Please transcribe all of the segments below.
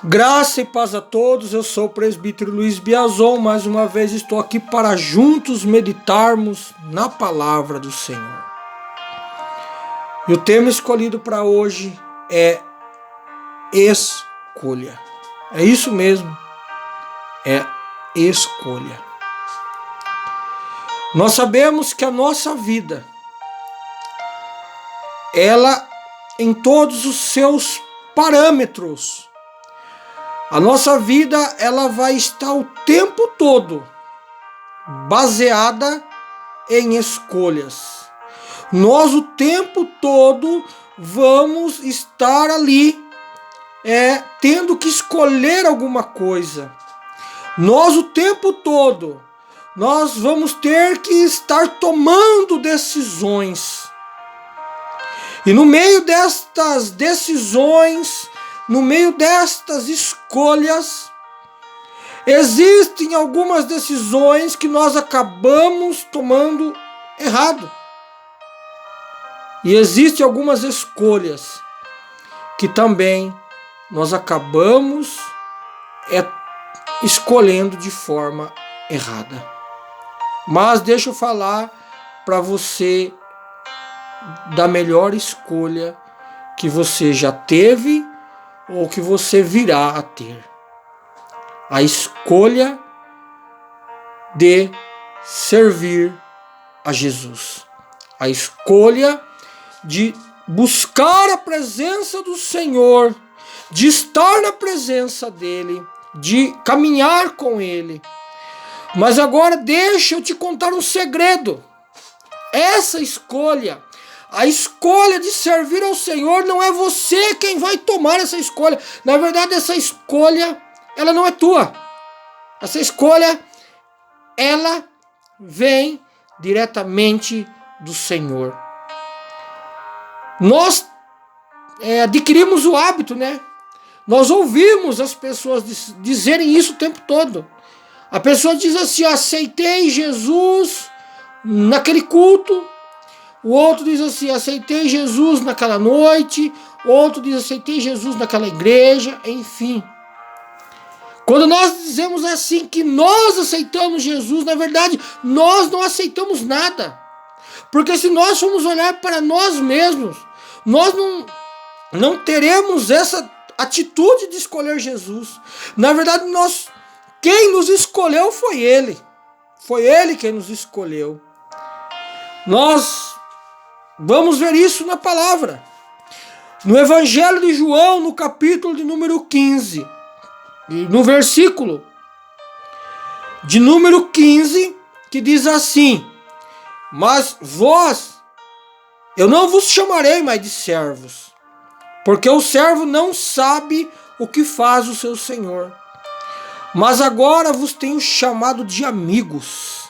Graça e paz a todos, eu sou o presbítero Luiz Biazon, mais uma vez estou aqui para juntos meditarmos na palavra do Senhor. E o tema escolhido para hoje é escolha. É isso mesmo, é escolha. Nós sabemos que a nossa vida, ela em todos os seus parâmetros, a nossa vida ela vai estar o tempo todo baseada em escolhas. Nós o tempo todo vamos estar ali tendo que escolher alguma coisa. Nós o tempo todo nós vamos ter que estar tomando decisões. E no meio destas decisões, no meio destas escolhas, existem algumas decisões que nós acabamos tomando errado. E existem algumas escolhas que também nós acabamos escolhendo de forma errada. Mas deixa eu falar para você da melhor escolha que você já teve ou que você virá a ter. A escolha de servir a Jesus. A escolha de buscar a presença do Senhor, de estar na presença dEle, de caminhar com Ele. Mas agora deixa eu te contar um segredo. Essa escolha, a escolha de servir ao Senhor, não é você quem vai tomar essa escolha. Na verdade, essa escolha, ela não é tua. Essa escolha, ela vem diretamente do Senhor. Nós adquirimos o hábito, né? Nós ouvimos as pessoas dizerem isso o tempo todo. A pessoa diz assim: aceitei Jesus naquele culto. O outro diz assim: aceitei Jesus naquela noite. O outro diz: aceitei Jesus naquela igreja. Enfim. Quando nós dizemos assim que nós aceitamos Jesus, na verdade, nós não aceitamos nada. Porque se nós formos olhar para nós mesmos, nós não teremos essa atitude de escolher Jesus. Na verdade, quem nos escolheu foi Ele. Foi Ele quem nos escolheu. Nós vamos ver isso na palavra. No Evangelho de João, no capítulo de número 15, no versículo de número 15, que diz assim: mas vós, eu não vos chamarei mais de servos, porque o servo não sabe o que faz o seu senhor. Mas agora vos tenho chamado de amigos,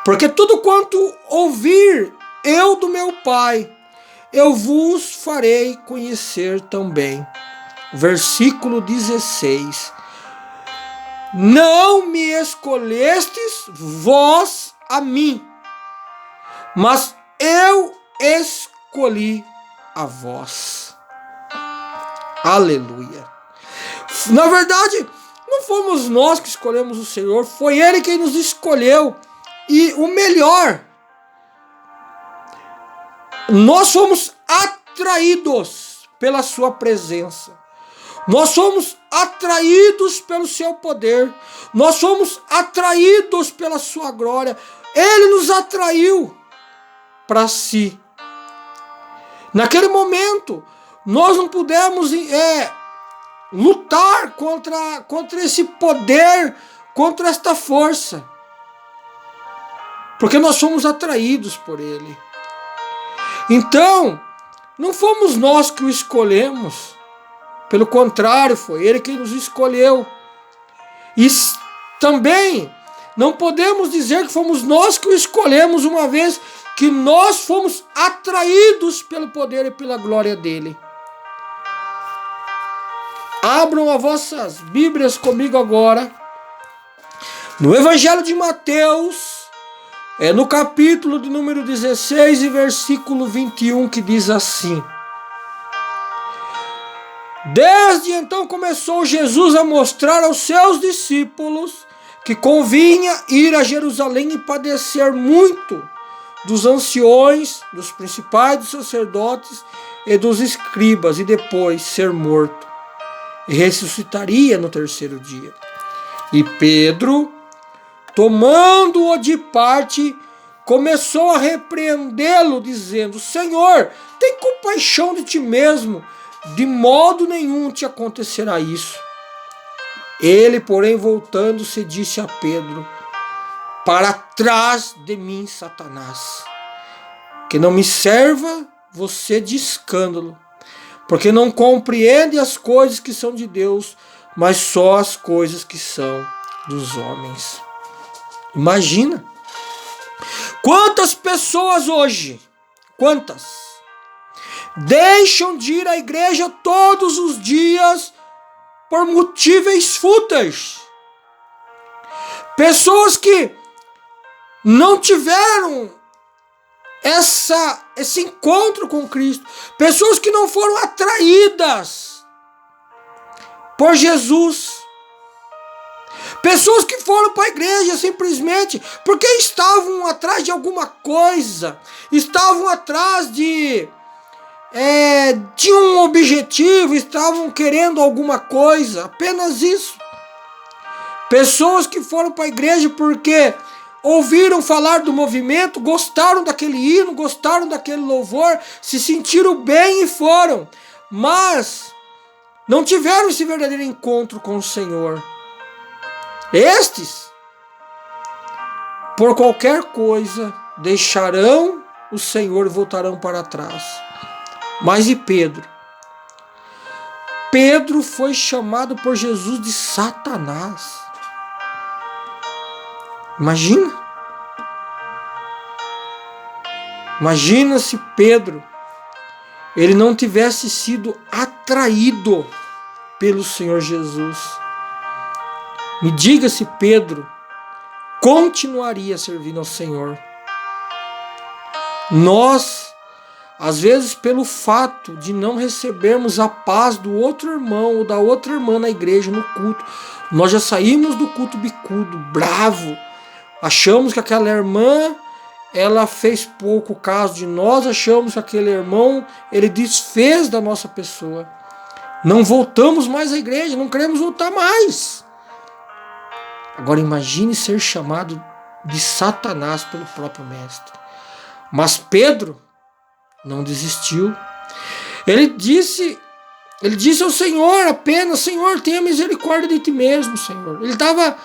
porque tudo quanto ouvir eu do meu Pai, eu vos farei conhecer também. Versículo 16. Não me escolhestes vós a mim, mas eu escolhi a vós. Aleluia. Na verdade, não fomos nós que escolhemos o Senhor, foi Ele quem nos escolheu. E o melhor, nós somos atraídos pela sua presença. Nós somos atraídos pelo seu poder. Nós somos atraídos pela sua glória. Ele nos atraiu para si. Naquele momento, nós não pudemos lutar contra esse poder, contra esta força, porque nós somos atraídos por Ele. Então, não fomos nós que o escolhemos, pelo contrário, foi Ele quem nos escolheu. E também não podemos dizer que fomos nós que o escolhemos, uma vez que nós fomos atraídos pelo poder e pela glória dEle. Abram as vossas Bíblias comigo agora, no Evangelho de Mateus, no capítulo de número 16 e versículo 21, que diz assim: Desde então começou Jesus a mostrar aos seus discípulos que convinha ir a Jerusalém e padecer muito dos anciões, dos principais dos sacerdotes e dos escribas, e depois ser morto, e ressuscitaria no terceiro dia. E Pedro, tomando-o de parte, começou a repreendê-lo, dizendo: Senhor, tem compaixão de ti mesmo, de modo nenhum te acontecerá isso. Ele, porém, voltando-se, disse a Pedro: Para trás de mim, Satanás, que não me serva você de escândalo, porque não compreende as coisas que são de Deus, mas só as coisas que são dos homens. Imagina quantas pessoas hoje, deixam de ir à igreja todos os dias por motivos fúteis. Pessoas que não tiveram esse encontro com Cristo. Pessoas que não foram atraídas por Jesus. Pessoas que foram para a igreja simplesmente porque estavam atrás de alguma coisa. Estavam atrás de um objetivo. Estavam querendo alguma coisa. Apenas isso. Pessoas que foram para a igreja porque ouviram falar do movimento, gostaram daquele hino, gostaram daquele louvor, se sentiram bem e foram, mas não tiveram esse verdadeiro encontro com o Senhor. Estes, por qualquer coisa, deixarão o Senhor e voltarão para trás. Mas e Pedro? Pedro foi chamado por Jesus de Satanás. Imagina se Pedro ele não tivesse sido atraído pelo Senhor Jesus. Me diga se Pedro continuaria servindo ao Senhor. Nós, às vezes, pelo fato de não recebermos a paz do outro irmão ou da outra irmã na igreja, no culto, nós já saímos do culto bicudo, bravo. Achamos que aquela irmã, ela fez pouco caso de nós, achamos que aquele irmão, ele desfez da nossa pessoa. Não voltamos mais à igreja, não queremos voltar mais. Agora imagine ser chamado de Satanás pelo próprio mestre. Mas Pedro não desistiu. Ele disse ao Senhor apenas: Senhor, tenha misericórdia de ti mesmo, Senhor. Ele estava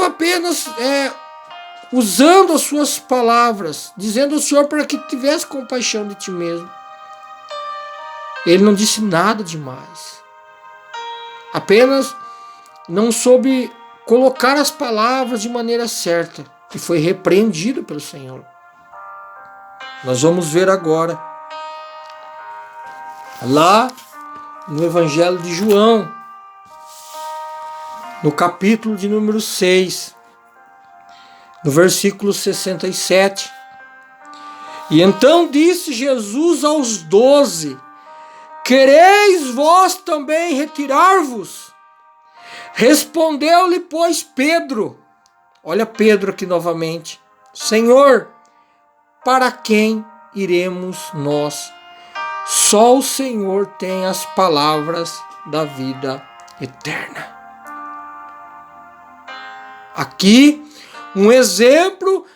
apenas usando as suas palavras, dizendo ao Senhor para que tivesse compaixão de ti mesmo. Ele não disse nada demais. Apenas não soube colocar as palavras de maneira certa e foi repreendido pelo Senhor. Nós vamos ver agora, lá no Evangelho de João, no capítulo de número 6, no versículo 67. E então disse Jesus aos 12: Quereis vós também retirar-vos? Respondeu-lhe, pois, Pedro. Olha Pedro aqui novamente. Senhor, para quem iremos nós? Só o Senhor tem as palavras da vida eterna. Aqui, um exemplo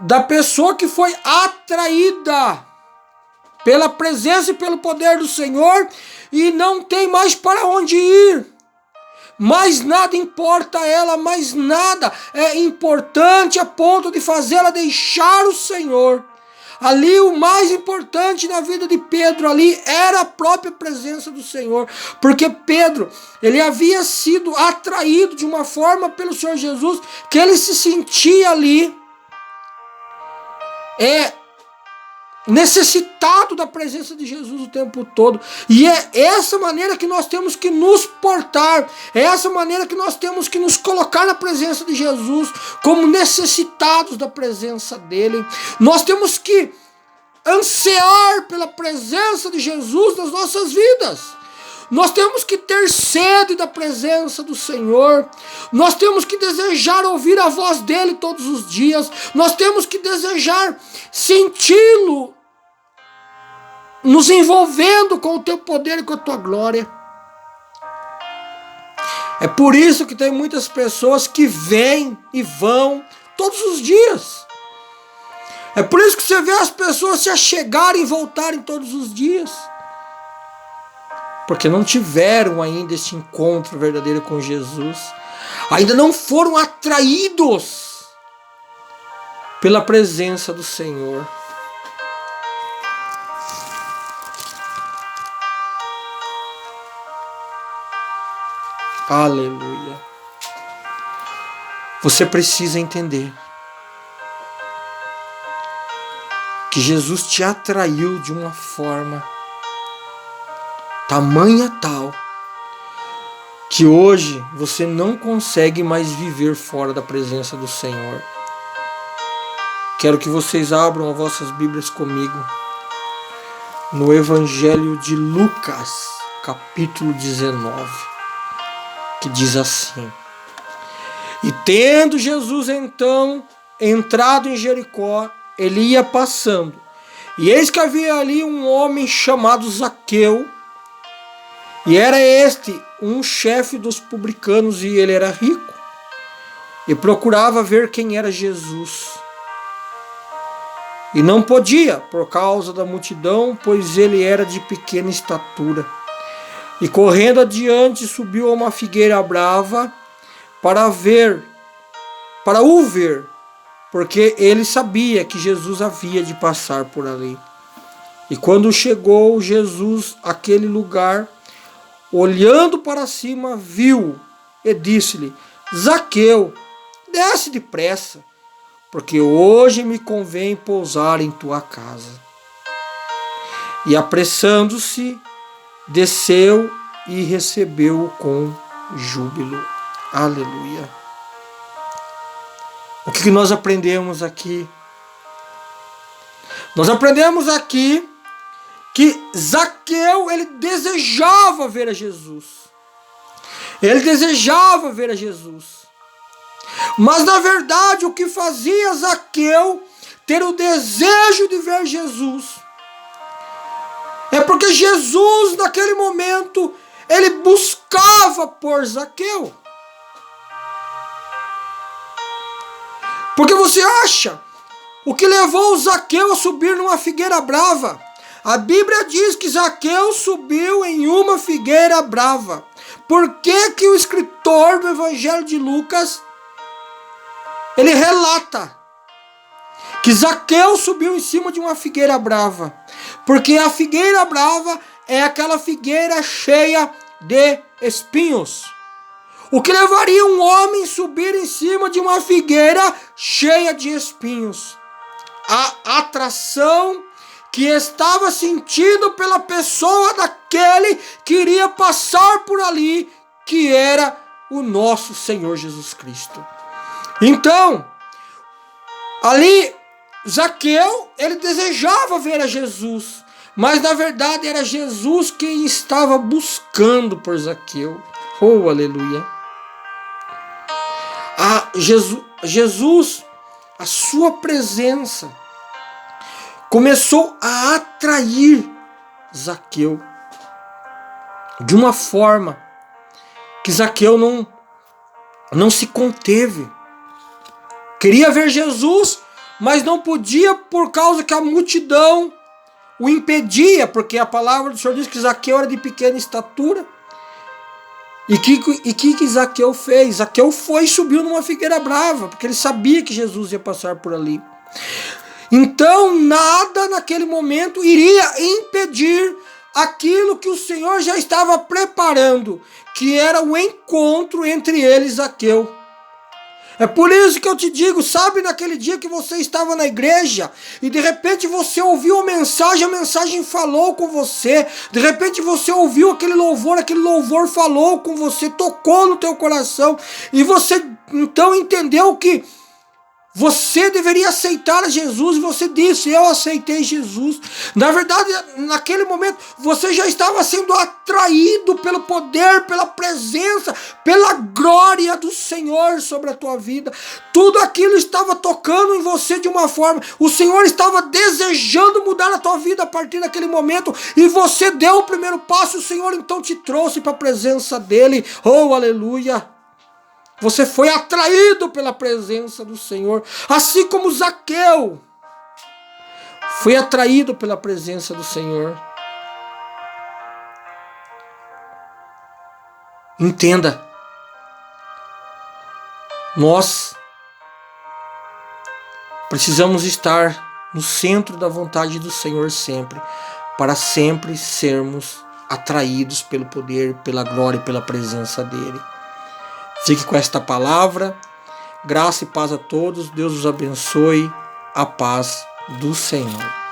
da pessoa que foi atraída pela presença e pelo poder do Senhor e não tem mais para onde ir. Mais nada importa a ela, mais nada é importante a ponto de fazê-la deixar o Senhor. Ali o mais importante na vida de Pedro ali era a própria presença do Senhor, porque Pedro, ele havia sido atraído de uma forma pelo Senhor Jesus, que ele se sentia ali necessitado da presença de Jesus o tempo todo. E é essa maneira que nós temos que nos portar, é essa maneira que nós temos que nos colocar na presença de Jesus, como necessitados da presença dele. Nós temos que ansiar pela presença de Jesus nas nossas vidas. Nós temos que ter sede da presença do Senhor. Nós temos que desejar ouvir a voz dele todos os dias. Nós temos que desejar senti-lo nos envolvendo com o teu poder e com a tua glória. É por isso que tem muitas pessoas que vêm e vão todos os dias. É por isso que você vê as pessoas se achegarem e voltarem todos os dias. Porque não tiveram ainda este encontro verdadeiro com Jesus. Ainda não foram atraídos pela presença do Senhor. Aleluia. Você precisa entender que Jesus te atraiu de uma forma tamanha tal que hoje você não consegue mais viver fora da presença do Senhor. Quero que vocês abram as vossas Bíblias comigo no Evangelho de Lucas, capítulo 19. Que diz assim: E tendo Jesus então entrado em Jericó, ele ia passando, e eis que havia ali um homem chamado Zaqueu, e era este um chefe dos publicanos, e ele era rico, e procurava ver quem era Jesus. E não podia, por causa da multidão, pois ele era de pequena estatura. E correndo adiante, subiu a uma figueira brava para o ver, porque ele sabia que Jesus havia de passar por ali. E quando chegou Jesus àquele lugar, olhando para cima, viu e disse-lhe: Zaqueu, desce depressa, porque hoje me convém pousar em tua casa. E apressando-se, desceu e recebeu-o com júbilo. Aleluia. O que nós aprendemos aqui? Nós aprendemos aqui que Zaqueu, ele desejava ver a Jesus. Ele desejava ver a Jesus. Mas na verdade o que fazia Zaqueu ter o desejo de ver Jesus é porque Jesus, naquele momento, ele buscava por Zaqueu. Porque você acha o que levou Zaqueu a subir numa figueira brava? A Bíblia diz que Zaqueu subiu em uma figueira brava. Por que o escritor do Evangelho de Lucas, ele relata que Zaqueu subiu em cima de uma figueira brava? Porque a figueira brava é aquela figueira cheia de espinhos. O que levaria um homem a subir em cima de uma figueira cheia de espinhos? A atração que estava sentido pela pessoa daquele que iria passar por ali, que era o nosso Senhor Jesus Cristo. Então, ali Zaqueu, ele desejava ver a Jesus, mas na verdade era Jesus quem estava buscando por Zaqueu. Oh, aleluia! Jesus, a sua presença começou a atrair Zaqueu de uma forma que Zaqueu não se conteve. Queria ver Jesus, mas não podia por causa que a multidão o impedia, porque a palavra do Senhor diz que Zaqueu era de pequena estatura. E que Zaqueu fez? Zaqueu foi e subiu numa figueira brava, porque ele sabia que Jesus ia passar por ali. Então nada naquele momento iria impedir aquilo que o Senhor já estava preparando, que era o encontro entre ele e Zaqueu. É por isso que eu te digo, sabe, naquele dia que você estava na igreja e de repente você ouviu a mensagem falou com você, de repente você ouviu aquele louvor falou com você, tocou no teu coração, e você então entendeu que Você deveria aceitar Jesus, e você disse: eu aceitei Jesus. Na verdade, naquele momento, você já estava sendo atraído pelo poder, pela presença, pela glória do Senhor sobre a tua vida. Tudo aquilo estava tocando em você de uma forma. O Senhor estava desejando mudar a tua vida a partir daquele momento, e você deu o primeiro passo, e o Senhor então te trouxe para a presença dele. Oh, aleluia! Você foi atraído pela presença do Senhor, assim como Zaqueu foi atraído pela presença do Senhor. Entenda, nós precisamos estar no centro da vontade do Senhor sempre, para sempre sermos atraídos pelo poder, pela glória e pela presença dele. Fique com esta palavra. Graça e paz a todos. Deus os abençoe. A paz do Senhor.